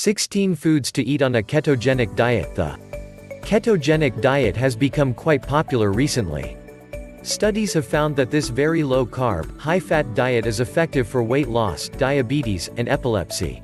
16 Foods to Eat on a Ketogenic Diet. The ketogenic diet has become quite popular recently. Studies have found that this very low-carb, high-fat diet is effective for weight loss, diabetes, and epilepsy.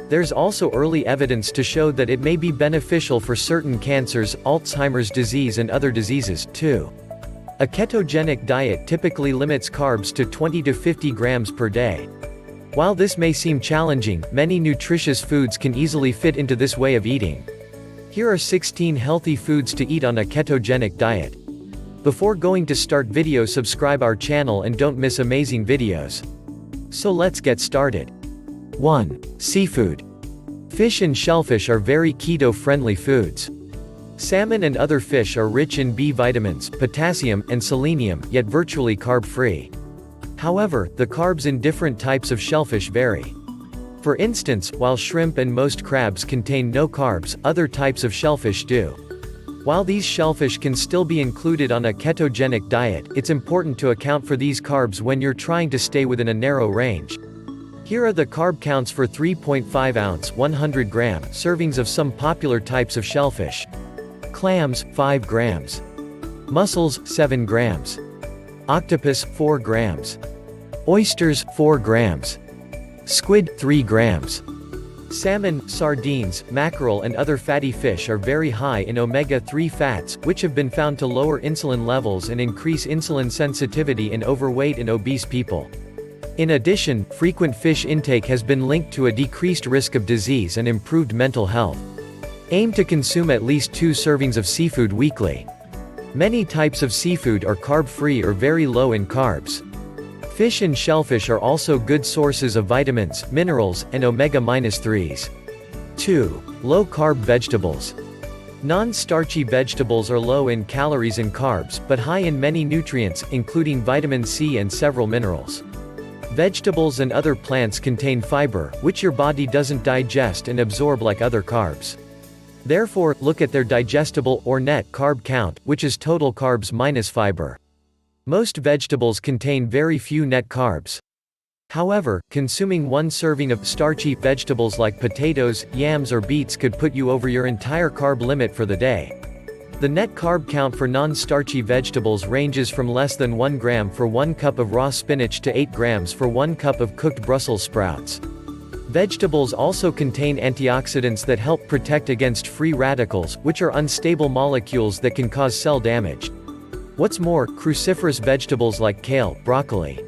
There's also early evidence to show that it may be beneficial for certain cancers, Alzheimer's disease and other diseases, too. A ketogenic diet typically limits carbs to 20 to 50 grams per day. While this may seem challenging, many nutritious foods can easily fit into this way of eating. Here are 16 healthy foods to eat on a ketogenic diet. Before going to start video, subscribe our channel and don't miss amazing videos. So let's get started. 1. Seafood. Fish and shellfish are very keto-friendly foods. Salmon and other fish are rich in B vitamins, potassium, and selenium, yet virtually carb-free. However, the carbs in different types of shellfish vary. For instance, while shrimp and most crabs contain no carbs, other types of shellfish do. While these shellfish can still be included on a ketogenic diet, it's important to account for these carbs when you're trying to stay within a narrow range. Here are the carb counts for 3.5-ounce 100-gram servings of some popular types of shellfish. Clams, 5 grams. Mussels, 7 grams. Octopus, 4 grams. Oysters, 4 grams. Squid, 3 grams. Salmon, sardines, mackerel and other fatty fish are very high in omega-3 fats, which have been found to lower insulin levels and increase insulin sensitivity in overweight and obese people. In addition, frequent fish intake has been linked to a decreased risk of disease and improved mental health. Aim to consume at least 2 servings of seafood weekly. Many types of seafood are carb-free or very low in carbs. Fish and shellfish are also good sources of vitamins, minerals, and omega-3s. 2. Low-carb vegetables. Non-starchy vegetables are low in calories and carbs, but high in many nutrients, including vitamin C and several minerals. Vegetables and other plants contain fiber, which your body doesn't digest and absorb like other carbs. Therefore, look at their digestible or net carb count, which is total carbs minus fiber. Most vegetables contain very few net carbs. However, consuming 1 serving of starchy vegetables like potatoes, yams or beets could put you over your entire carb limit for the day. The net carb count for non-starchy vegetables ranges from less than 1 gram for 1 cup of raw spinach to 8 grams for 1 cup of cooked Brussels sprouts. Vegetables also contain antioxidants that help protect against free radicals, which are unstable molecules that can cause cell damage. What's more, cruciferous vegetables like kale, broccoli,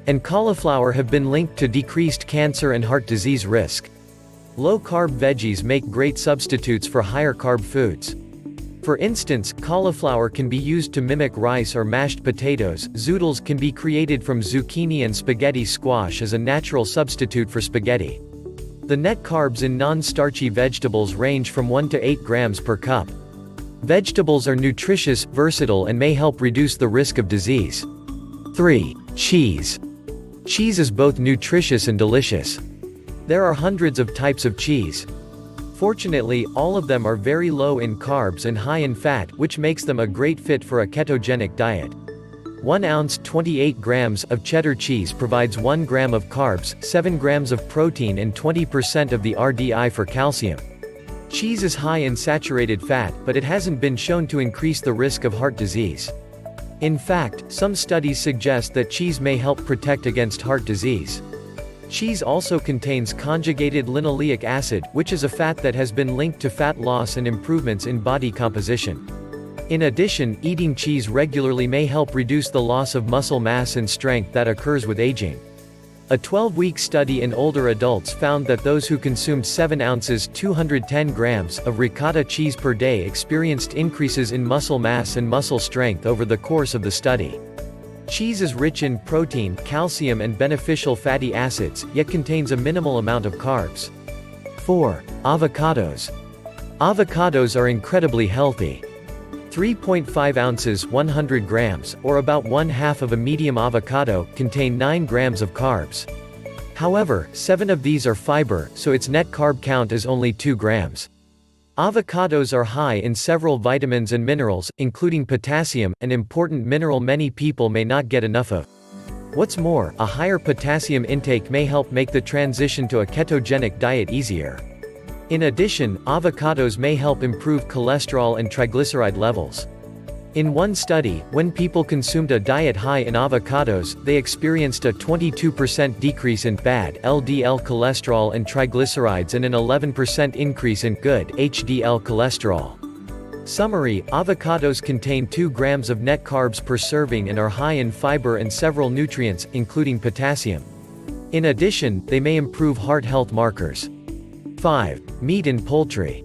and cauliflower have been linked to decreased cancer and heart disease risk. Low-carb veggies make great substitutes for higher carb foods. For instance, cauliflower can be used to mimic rice or mashed potatoes. Zoodles can be created from zucchini, and spaghetti squash as a natural substitute for spaghetti. The net carbs in non-starchy vegetables range from 1 to 8 grams per cup. Vegetables are nutritious, versatile and may help reduce the risk of disease. 3. Cheese. Cheese is both nutritious and delicious. There are hundreds of types of cheese. Fortunately, all of them are very low in carbs and high in fat, which makes them a great fit for a ketogenic diet. 1 ounce 28 grams of cheddar cheese provides 1 gram of carbs, 7 grams of protein and 20% of the RDI for calcium. Cheese is high in saturated fat, but it hasn't been shown to increase the risk of heart disease. In fact, some studies suggest that cheese may help protect against heart disease. Cheese also contains conjugated linoleic acid, which is a fat that has been linked to fat loss and improvements in body composition. In addition, eating cheese regularly may help reduce the loss of muscle mass and strength that occurs with aging. A 12-week study in older adults found that those who consumed 7 ounces 210 grams of ricotta cheese per day experienced increases in muscle mass and muscle strength over the course of the study. Cheese is rich in protein, calcium and beneficial fatty acids, yet contains a minimal amount of carbs. 4. Avocados. Avocados are incredibly healthy. 3.5 ounces 100 grams, or about 1/2 of a medium avocado, contain 9 grams of carbs. However, 7 of these are fiber, so its net carb count is only 2 grams. Avocados are high in several vitamins and minerals, including potassium, an important mineral many people may not get enough of. What's more, a higher potassium intake may help make the transition to a ketogenic diet easier. In addition, avocados may help improve cholesterol and triglyceride levels. In one study, when people consumed a diet high in avocados, they experienced a 22% decrease in bad LDL cholesterol and triglycerides and an 11% increase in good HDL cholesterol. Summary: avocados contain 2 grams of net carbs per serving and are high in fiber and several nutrients, including potassium. In addition, they may improve heart health markers. 5. Meat and poultry.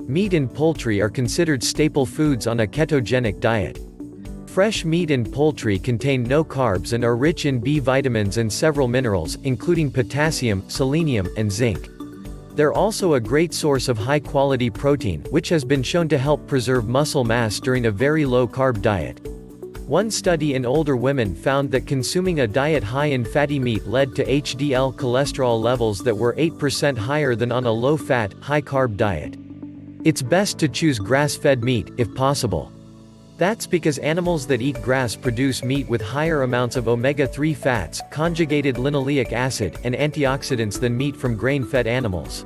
Meat and poultry are considered staple foods on a ketogenic diet. Fresh meat and poultry contain no carbs and are rich in B vitamins and several minerals, including potassium, selenium, and zinc. They're also a great source of high-quality protein, which has been shown to help preserve muscle mass during a very low-carb diet. One study in older women found that consuming a diet high in fatty meat led to HDL cholesterol levels that were 8% higher than on a low-fat, high-carb diet. It's best to choose grass-fed meat, if possible. That's because animals that eat grass produce meat with higher amounts of omega-3 fats, conjugated linoleic acid, and antioxidants than meat from grain-fed animals.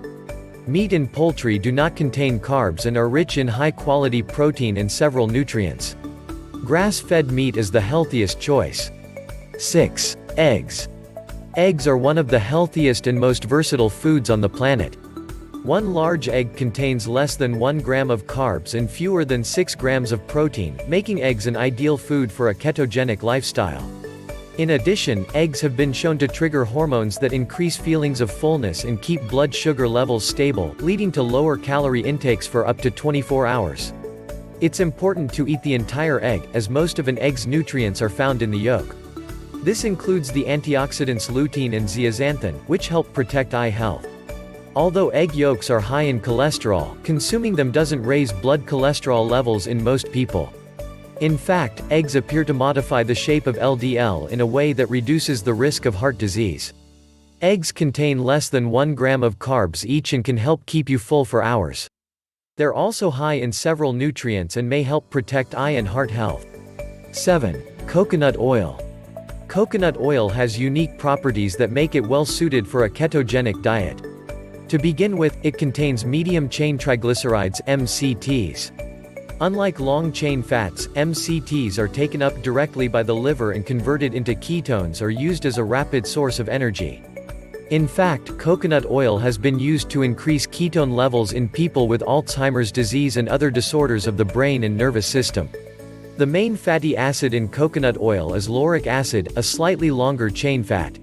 Meat and poultry do not contain carbs and are rich in high-quality protein and several nutrients. Grass-fed meat is the healthiest choice. 6. Eggs. Eggs are one of the healthiest and most versatile foods on the planet. One large egg contains less than 1 gram of carbs and fewer than 6 grams of protein, making eggs an ideal food for a ketogenic lifestyle. In addition, eggs have been shown to trigger hormones that increase feelings of fullness and keep blood sugar levels stable, leading to lower calorie intakes for up to 24 hours. It's important to eat the entire egg, as most of an egg's nutrients are found in the yolk. This includes the antioxidants lutein and zeaxanthin, which help protect eye health. Although egg yolks are high in cholesterol, consuming them doesn't raise blood cholesterol levels in most people. In fact, eggs appear to modify the shape of LDL in a way that reduces the risk of heart disease. Eggs contain less than 1 gram of carbs each and can help keep you full for hours. They're also high in several nutrients and may help protect eye and heart health. 7. Coconut oil. Coconut oil has unique properties that make it well suited for a ketogenic diet. To begin with, it contains medium-chain triglycerides (MCTs). Unlike long-chain fats, MCTs are taken up directly by the liver and converted into ketones or used as a rapid source of energy. In fact, coconut oil has been used to increase ketone levels in people with Alzheimer's disease and other disorders of the brain and nervous system. The main fatty acid in coconut oil is lauric acid, a slightly longer chain fat.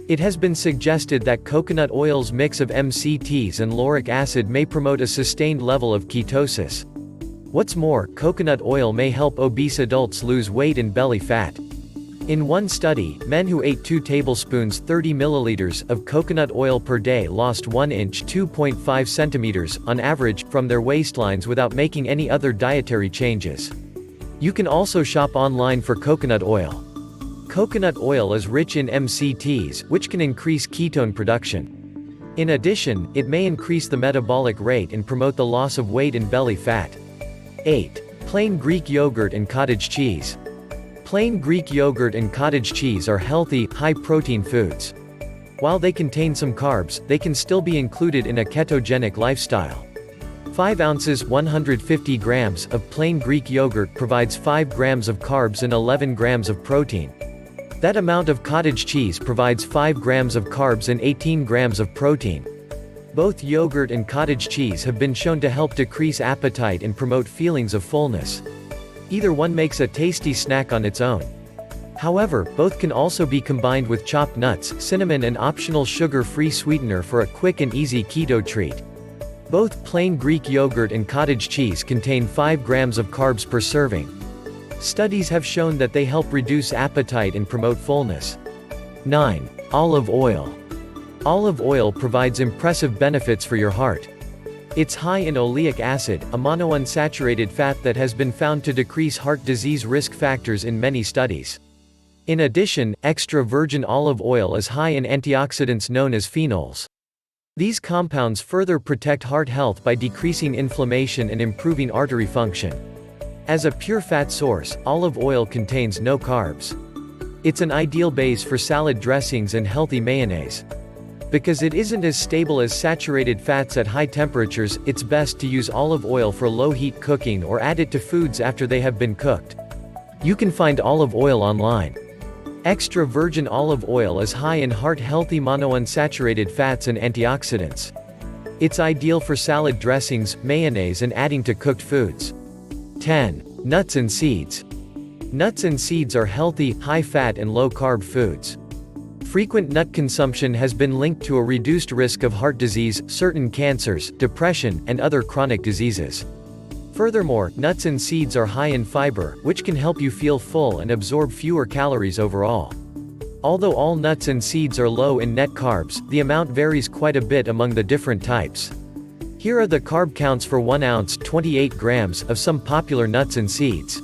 It has been suggested that coconut oil's mix of MCTs and lauric acid may promote a sustained level of ketosis. What's more, coconut oil may help obese adults lose weight and belly fat. In one study, men who ate 2 tablespoons 30 milliliters of coconut oil per day lost 1 inch 2.5 centimeters, on average, from their waistlines without making any other dietary changes. You can also shop online for coconut oil. Coconut oil is rich in MCTs, which can increase ketone production. In addition, it may increase the metabolic rate and promote the loss of weight and belly fat. 8. Plain Greek yogurt and cottage cheese. Plain Greek yogurt and cottage cheese are healthy, high-protein foods. While they contain some carbs, they can still be included in a ketogenic lifestyle. 5 ounces 150 grams of plain Greek yogurt provides 5 grams of carbs and 11 grams of protein. That amount of cottage cheese provides 5 grams of carbs and 18 grams of protein. Both yogurt and cottage cheese have been shown to help decrease appetite and promote feelings of fullness. Either one makes a tasty snack on its own. However, both can also be combined with chopped nuts, cinnamon and optional sugar-free sweetener for a quick and easy keto treat. Both plain Greek yogurt and cottage cheese contain 5 grams of carbs per serving. Studies have shown that they help reduce appetite and promote fullness. 9. Olive oil. Olive oil provides impressive benefits for your heart. It's high in oleic acid, a monounsaturated fat that has been found to decrease heart disease risk factors in many studies. In addition, extra virgin olive oil is high in antioxidants known as phenols. These compounds further protect heart health by decreasing inflammation and improving artery function. As a pure fat source, olive oil contains no carbs. It's an ideal base for salad dressings and healthy mayonnaise. Because it isn't as stable as saturated fats at high temperatures, it's best to use olive oil for low-heat cooking or add it to foods after they have been cooked. You can find olive oil online. Extra virgin olive oil is high in heart-healthy monounsaturated fats and antioxidants. It's ideal for salad dressings, mayonnaise and adding to cooked foods. 10. Nuts and seeds. Nuts and seeds are healthy, high-fat and low-carb foods. Frequent nut consumption has been linked to a reduced risk of heart disease, certain cancers, depression, and other chronic diseases. Furthermore, nuts and seeds are high in fiber, which can help you feel full and absorb fewer calories overall. Although all nuts and seeds are low in net carbs, the amount varies quite a bit among the different types. Here are the carb counts for 1 ounce 28 grams of some popular nuts and seeds.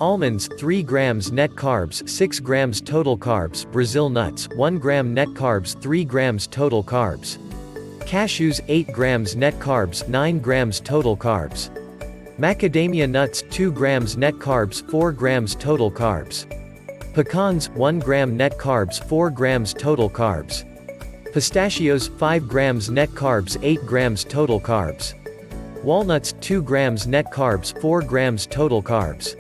Almonds, 3 grams net carbs, 6 grams total carbs. Brazil nuts, 1 gram net carbs, 3 grams total carbs. Cashews, 8 grams net carbs, 9 grams total carbs. Macadamia nuts, 2 grams net carbs, 4 grams total carbs. Pecans, 1 gram net carbs, 4 grams total carbs. Pistachios, 5 grams net carbs, 8 grams total carbs. Walnuts, 2 grams net carbs, 4 grams total carbs.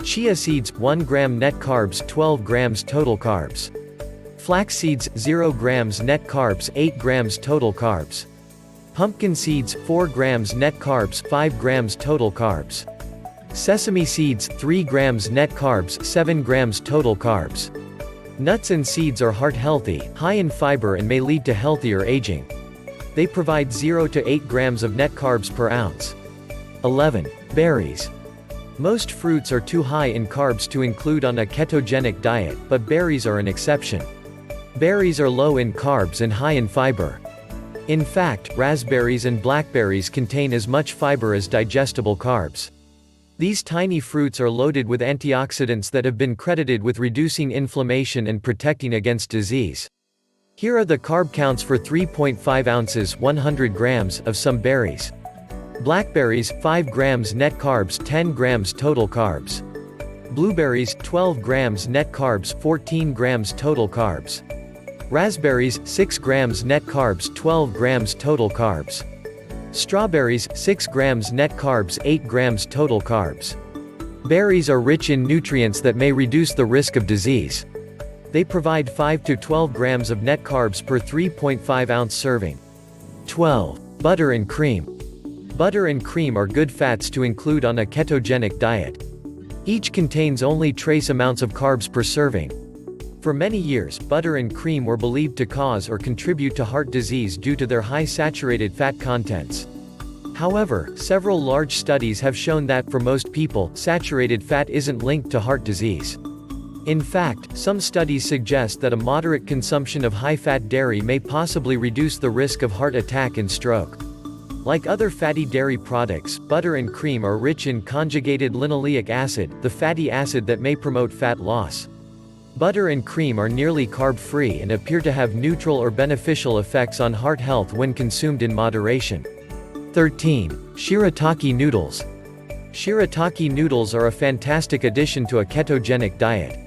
Chia seeds, 1 gram net carbs, 12 grams total carbs. Flax seeds, 0 grams net carbs, 8 grams total carbs. Pumpkin seeds, 4 grams net carbs, 5 grams total carbs. Sesame seeds, 3 grams net carbs, 7 grams total carbs. Nuts and seeds are heart-healthy, high in fiber and may lead to healthier aging. They provide 0 to 8 grams of net carbs per ounce. 11. Berries. Most fruits are too high in carbs to include on a ketogenic diet, but berries are an exception. Berries are low in carbs and high in fiber. In fact, raspberries and blackberries contain as much fiber as digestible carbs. These tiny fruits are loaded with antioxidants that have been credited with reducing inflammation and protecting against disease. Here are the carb counts for 3.5 ounces 100 grams of some berries. Blackberries, 5 grams net carbs, 10 grams total carbs. Blueberries, 12 grams net carbs, 14 grams total carbs. Raspberries, 6 grams net carbs, 12 grams total carbs. Strawberries, 6 grams net carbs, 8 grams total carbs. Berries are rich in nutrients that may reduce the risk of disease. They provide 5 to 12 grams of net carbs per 3.5 ounce serving. 12. Butter and cream. Butter and cream are good fats to include on a ketogenic diet. Each contains only trace amounts of carbs per serving. For many years, butter and cream were believed to cause or contribute to heart disease due to their high saturated fat contents. However, several large studies have shown that, for most people, saturated fat isn't linked to heart disease. In fact, some studies suggest that a moderate consumption of high-fat dairy may possibly reduce the risk of heart attack and stroke. Like other fatty dairy products, butter and cream are rich in conjugated linoleic acid, the fatty acid that may promote fat loss. Butter and cream are nearly carb-free and appear to have neutral or beneficial effects on heart health when consumed in moderation. 13. Shirataki noodles. Shirataki noodles are a fantastic addition to a ketogenic diet.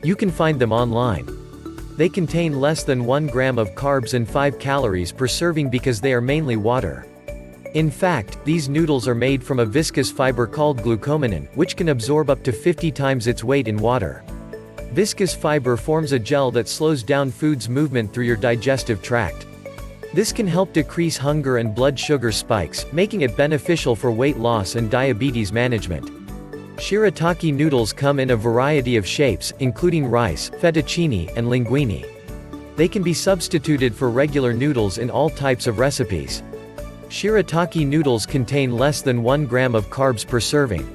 You can find them online. They contain less than 1 gram of carbs and 5 calories per serving because they are mainly water. In fact, these noodles are made from a viscous fiber called glucomannan, which can absorb up to 50 times its weight in water. Viscous fiber forms a gel that slows down food's movement through your digestive tract. This can help decrease hunger and blood sugar spikes, making it beneficial for weight loss and diabetes management. Shirataki noodles come in a variety of shapes, including rice, fettuccine, and linguine. They can be substituted for regular noodles in all types of recipes. Shirataki noodles contain less than 1 gram of carbs per serving.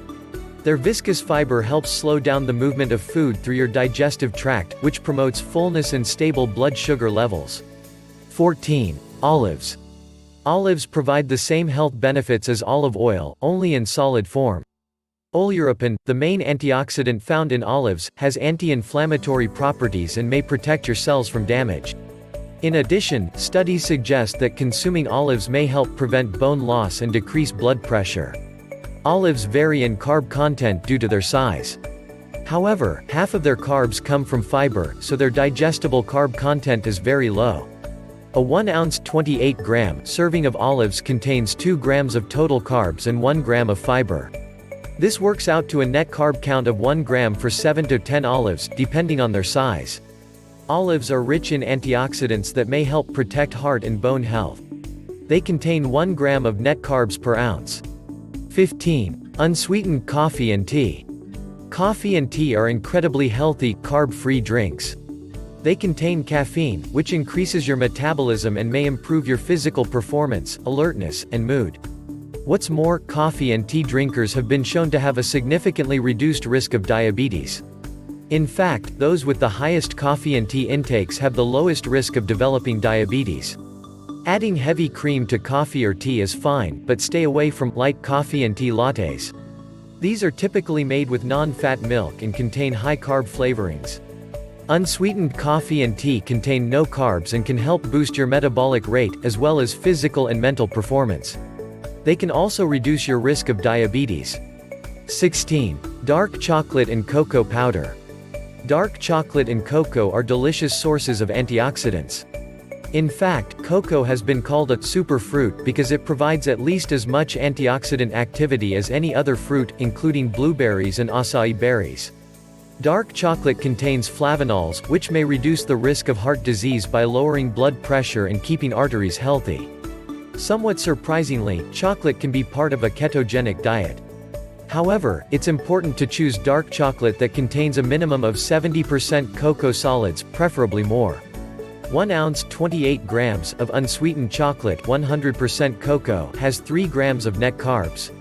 Their viscous fiber helps slow down the movement of food through your digestive tract, which promotes fullness and stable blood sugar levels. 14. Olives. Olives provide the same health benefits as olive oil, only in solid form. Oleuropein, the main antioxidant found in olives, has anti-inflammatory properties and may protect your cells from damage. In addition, studies suggest that consuming olives may help prevent bone loss and decrease blood pressure. Olives vary in carb content due to their size. However, half of their carbs come from fiber, so their digestible carb content is very low. A 1 ounce 28-gram serving of olives contains 2 grams of total carbs and 1 gram of fiber. This works out to a net carb count of 1 gram for 7 to 10 olives, depending on their size. Olives are rich in antioxidants that may help protect heart and bone health. They contain 1 gram of net carbs per ounce. 15. Unsweetened coffee and tea. Coffee and tea are incredibly healthy, carb-free drinks. They contain caffeine, which increases your metabolism and may improve your physical performance, alertness, and mood. What's more, coffee and tea drinkers have been shown to have a significantly reduced risk of diabetes. In fact, those with the highest coffee and tea intakes have the lowest risk of developing diabetes. Adding heavy cream to coffee or tea is fine, but stay away from light coffee and tea lattes. These are typically made with non-fat milk and contain high-carb flavorings. Unsweetened coffee and tea contain no carbs and can help boost your metabolic rate, as well as physical and mental performance. They can also reduce your risk of diabetes. 16. Dark chocolate and cocoa powder. Dark chocolate and cocoa are delicious sources of antioxidants. In fact, cocoa has been called a superfruit because it provides at least as much antioxidant activity as any other fruit, including blueberries and acai berries. Dark chocolate contains flavanols, which may reduce the risk of heart disease by lowering blood pressure and keeping arteries healthy. Somewhat surprisingly, chocolate can be part of a ketogenic diet. However, it's important to choose dark chocolate that contains a minimum of 70% cocoa solids, preferably more. 1 ounce 28 grams of unsweetened chocolate 100% cocoa has 3 grams of net carbs.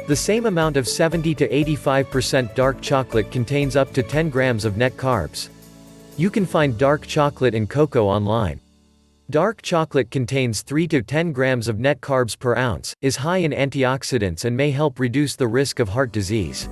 The same amount of 70 to 85% dark chocolate contains up to 10 grams of net carbs. You can find dark chocolate and cocoa online. Dark chocolate contains 3 to 10 grams of net carbs per ounce, is high in antioxidants and may help reduce the risk of heart disease.